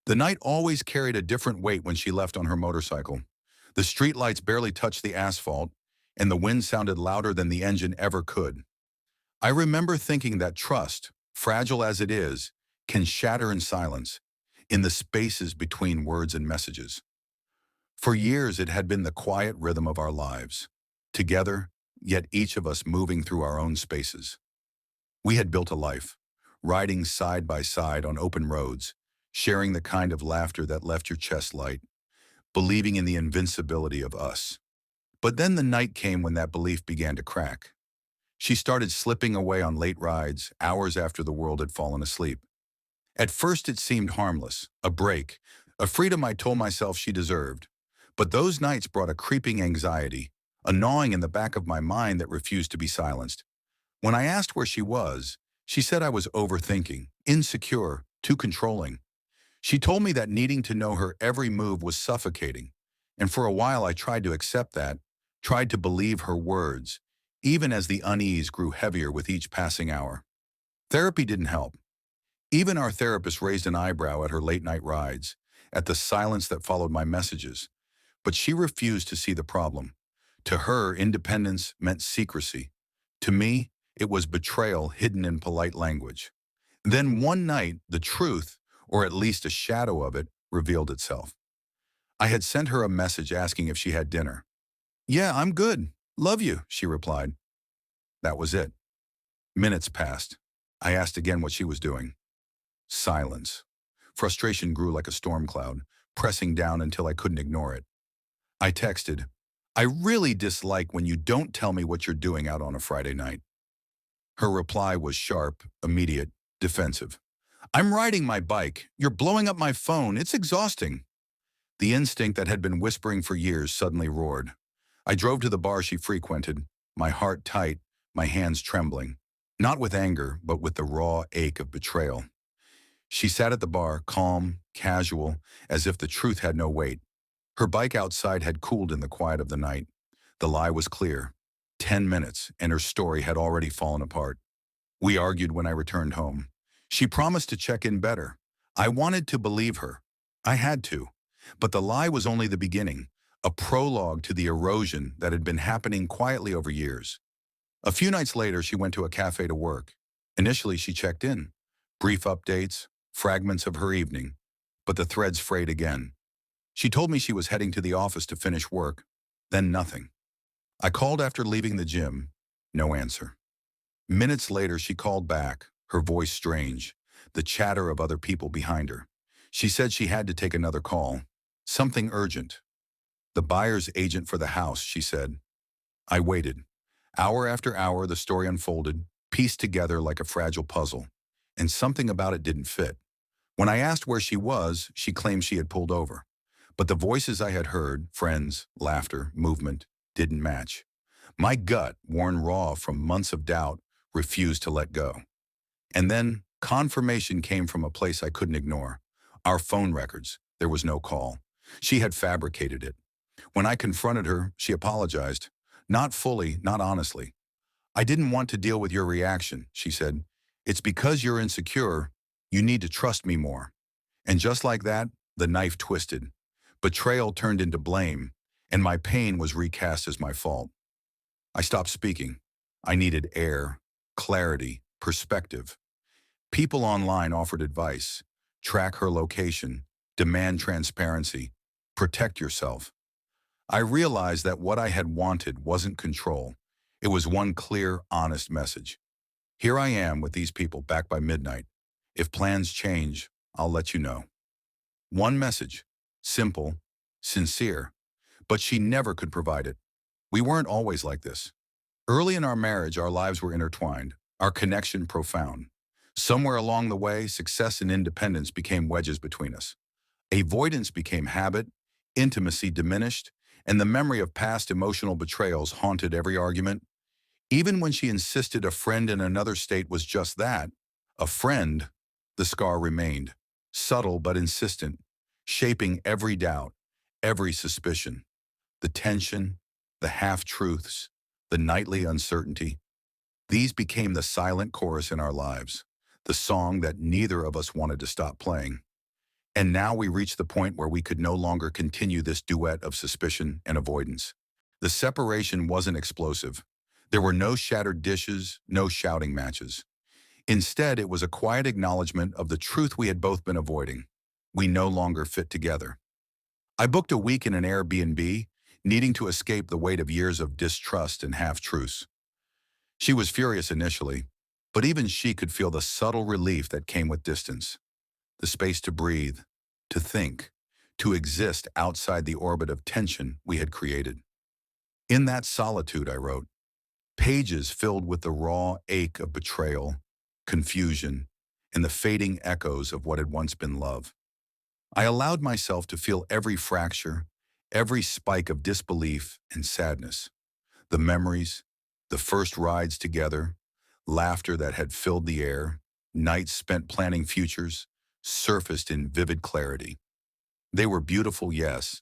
The night always carried a different weight when she left on her motorcycle. The streetlights barely touched the asphalt, and the wind sounded louder than the engine ever could. I remember thinking that trust, fragile as it is, can shatter in silence, in the spaces between words and messages. For years, it had been the quiet rhythm of our lives, together, yet each of us moving through our own spaces. We had built a life, riding side by side on open roads, sharing the kind of laughter that left your chest light, believing in the invincibility of us. But then the night came when that belief began to crack. She started slipping away on late rides, hours after the world had fallen asleep. At first it seemed harmless, a break, a freedom I told myself she deserved. But those nights brought a creeping anxiety, a gnawing in the back of my mind that refused to be silenced. When I asked where she was, she said I was overthinking, insecure, too controlling. She told me that needing to know her every move was suffocating, and for a while I tried to accept that, tried to believe her words, even as the unease grew heavier with each passing hour. Therapy didn't help. Even our therapist raised an eyebrow at her late-night rides, at the silence that followed my messages. But she refused to see the problem. To her, independence meant secrecy. To me, it was betrayal hidden in polite language. Then one night, the truth, or at least a shadow of it, revealed itself. I had sent her a message asking if she had dinner. "Yeah, I'm good. Love you," she replied. That was it. Minutes passed. I asked again what she was doing. Silence. Frustration grew like a storm cloud, pressing down until I couldn't ignore it. I texted, "I really dislike when you don't tell me what you're doing out on a Friday night." Her reply was sharp, immediate, defensive. "I'm riding my bike. You're blowing up my phone. It's exhausting." The instinct that had been whispering for years suddenly roared. I drove to the bar she frequented, my heart tight, my hands trembling. Not with anger, but with the raw ache of betrayal. She sat at the bar, calm, casual, as if the truth had no weight. Her bike outside had cooled in the quiet of the night. The lie was clear. 10 minutes, and her story had already fallen apart. We argued when I returned home. She promised to check in better. I wanted to believe her. I had to. But the lie was only the beginning, a prologue to the erosion that had been happening quietly over years. A few nights later, she went to a cafe to work. Initially, she checked in. Brief updates, fragments of her evening. But the threads frayed again. She told me she was heading to the office to finish work. Then nothing. I called after leaving the gym. No answer. Minutes later, she called back, her voice strange, the chatter of other people behind her. She said she had to take another call. Something urgent. The buyer's agent for the house, she said. I waited. Hour after hour, the story unfolded, pieced together like a fragile puzzle. And something about it didn't fit. When I asked where she was, she claimed she had pulled over. But the voices I had heard, friends, laughter, movement, didn't match. My gut, worn raw from months of doubt, refused to let go. And then confirmation came from a place I couldn't ignore. Our phone records. There was no call. She had fabricated it. When I confronted her, she apologized. Not fully, not honestly. "I didn't want to deal with your reaction," she said. "It's because you're insecure. You need to trust me more." And just like that, the knife twisted. Betrayal turned into blame, and my pain was recast as my fault. I stopped speaking. I needed air, clarity, perspective. People online offered advice. Track her location, demand transparency, protect yourself. I realized that what I had wanted wasn't control. It was one clear, honest message. Here I am with these people back by midnight. If plans change, I'll let you know. One message, simple, sincere, but she never could provide it. We weren't always like this. Early in our marriage, our lives were intertwined, our connection profound. Somewhere along the way, success and independence became wedges between us. Avoidance became habit, intimacy diminished, and the memory of past emotional betrayals haunted every argument. Even when she insisted a friend in another state was just that, a friend, the scar remained, subtle but insistent, shaping every doubt, every suspicion. The tension, the half-truths, the nightly uncertainty. These became the silent chorus in our lives, the song that neither of us wanted to stop playing. And now we reached the point where we could no longer continue this duet of suspicion and avoidance. The separation wasn't explosive. There were no shattered dishes, no shouting matches. Instead, it was a quiet acknowledgement of the truth we had both been avoiding. We no longer fit together. I booked a week in an Airbnb, needing to escape the weight of years of distrust and half-truths. She was furious initially, but even she could feel the subtle relief that came with distance. The space to breathe, to think, to exist outside the orbit of tension we had created. In that solitude, I wrote, pages filled with the raw ache of betrayal, confusion, and the fading echoes of what had once been love. I allowed myself to feel every fracture, every spike of disbelief and sadness. The memories, the first rides together, laughter that had filled the air, nights spent planning futures, surfaced in vivid clarity. They were beautiful, yes,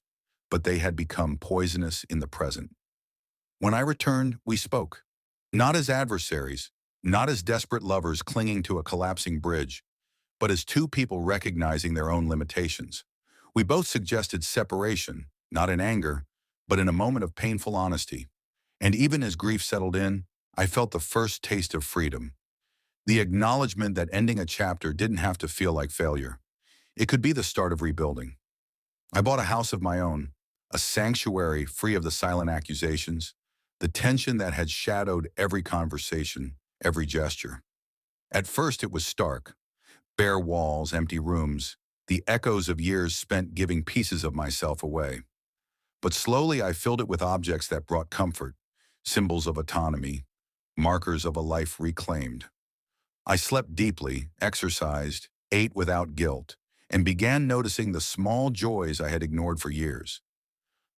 but they had become poisonous in the present. When I returned, we spoke. Not as adversaries, not as desperate lovers clinging to a collapsing bridge, but as two people recognizing their own limitations. We both suggested separation, not in anger, but in a moment of painful honesty. And even as grief settled in, I felt the first taste of freedom. The acknowledgement that ending a chapter didn't have to feel like failure. It could be the start of rebuilding. I bought a house of my own, a sanctuary free of the silent accusations, the tension that had shadowed every conversation, every gesture. At first it was stark. Bare walls, empty rooms, the echoes of years spent giving pieces of myself away. But slowly I filled it with objects that brought comfort, symbols of autonomy, markers of a life reclaimed. I slept deeply, exercised, ate without guilt, and began noticing the small joys I had ignored for years.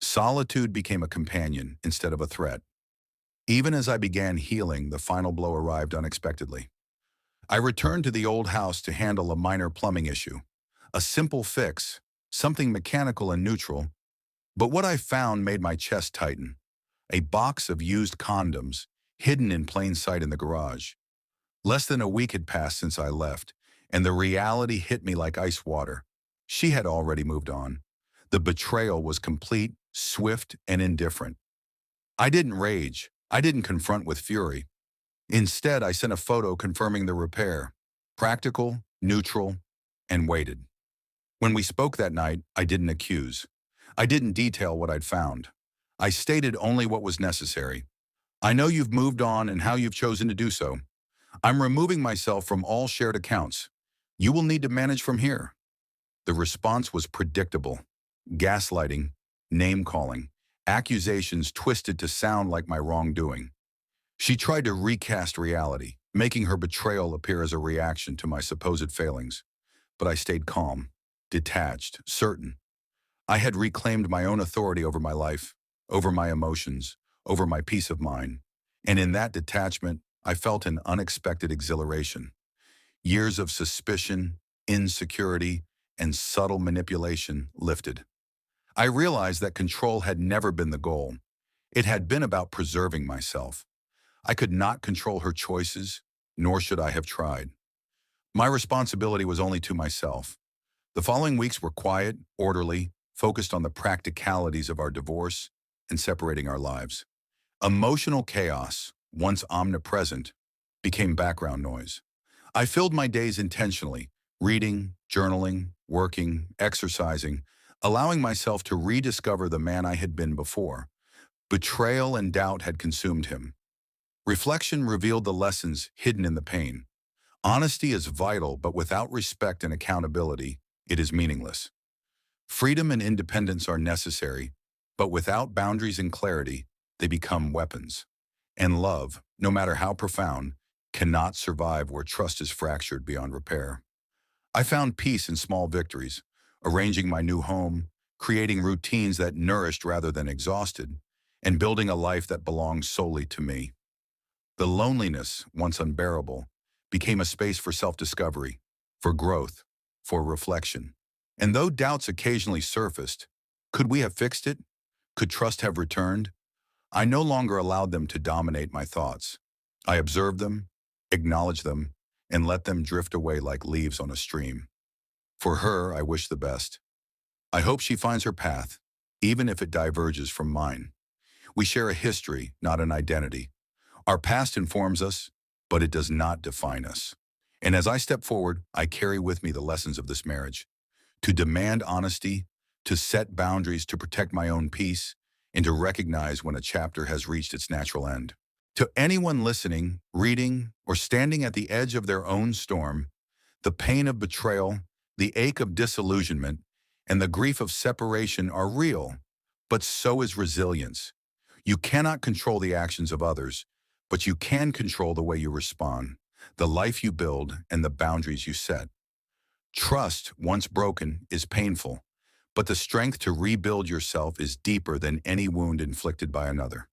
Solitude became a companion instead of a threat. Even as I began healing, the final blow arrived unexpectedly. I returned to the old house to handle a minor plumbing issue. A simple fix, something mechanical and neutral, but what I found made my chest tighten. A box of used condoms, hidden in plain sight in the garage. Less than a week had passed since I left, and the reality hit me like ice water. She had already moved on. The betrayal was complete, swift, and indifferent. I didn't rage. I didn't confront with fury. Instead, I sent a photo confirming the repair. Practical, neutral, and waited. When we spoke that night, I didn't accuse. I didn't detail what I'd found. I stated only what was necessary. I know you've moved on and how you've chosen to do so. I'm removing myself from all shared accounts. You will need to manage from here. The response was predictable. Gaslighting, name-calling, accusations twisted to sound like my wrongdoing. She tried to recast reality, making her betrayal appear as a reaction to my supposed failings. But I stayed calm, detached, certain. I had reclaimed my own authority over my life, over my emotions, over my peace of mind. And in that detachment, I felt an unexpected exhilaration. Years of suspicion, insecurity, and subtle manipulation lifted. I realized that control had never been the goal. It had been about preserving myself. I could not control her choices, nor should I have tried. My responsibility was only to myself. The following weeks were quiet, orderly, focused on the practicalities of our divorce and separating our lives. Emotional chaos, once omnipresent, became background noise. I filled my days intentionally, reading, journaling, working, exercising, allowing myself to rediscover the man I had been before. Betrayal and doubt had consumed him. Reflection revealed the lessons hidden in the pain. Honesty is vital, but without respect and accountability, it is meaningless. Freedom and independence are necessary, but without boundaries and clarity, they become weapons. And love, no matter how profound, cannot survive where trust is fractured beyond repair. I found peace in small victories, arranging my new home, creating routines that nourished rather than exhausted, and building a life that belonged solely to me. The loneliness, once unbearable, became a space for self-discovery, for growth, for reflection. And though doubts occasionally surfaced, could we have fixed it? Could trust have returned? I no longer allowed them to dominate my thoughts. I observed them, acknowledged them, and let them drift away like leaves on a stream. For her, I wish the best. I hope she finds her path, even if it diverges from mine. We share a history, not an identity. Our past informs us, but it does not define us. And as I step forward, I carry with me the lessons of this marriage. To demand honesty, to set boundaries to protect my own peace, and to recognize when a chapter has reached its natural end. To anyone listening, reading, or standing at the edge of their own storm, the pain of betrayal, the ache of disillusionment, and the grief of separation are real, but so is resilience. You cannot control the actions of others, but you can control the way you respond, the life you build, and the boundaries you set. Trust, once broken, is painful, but the strength to rebuild yourself is deeper than any wound inflicted by another.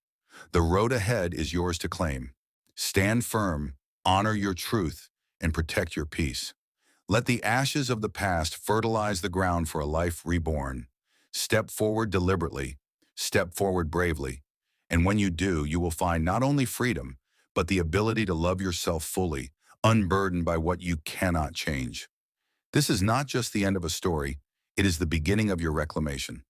The road ahead is yours to claim. Stand firm, honor your truth, and protect your peace. Let the ashes of the past fertilize the ground for a life reborn. Step forward deliberately, step forward bravely, and when you do, you will find not only freedom, but the ability to love yourself fully, unburdened by what you cannot change. This is not just the end of a story, it is the beginning of your reclamation.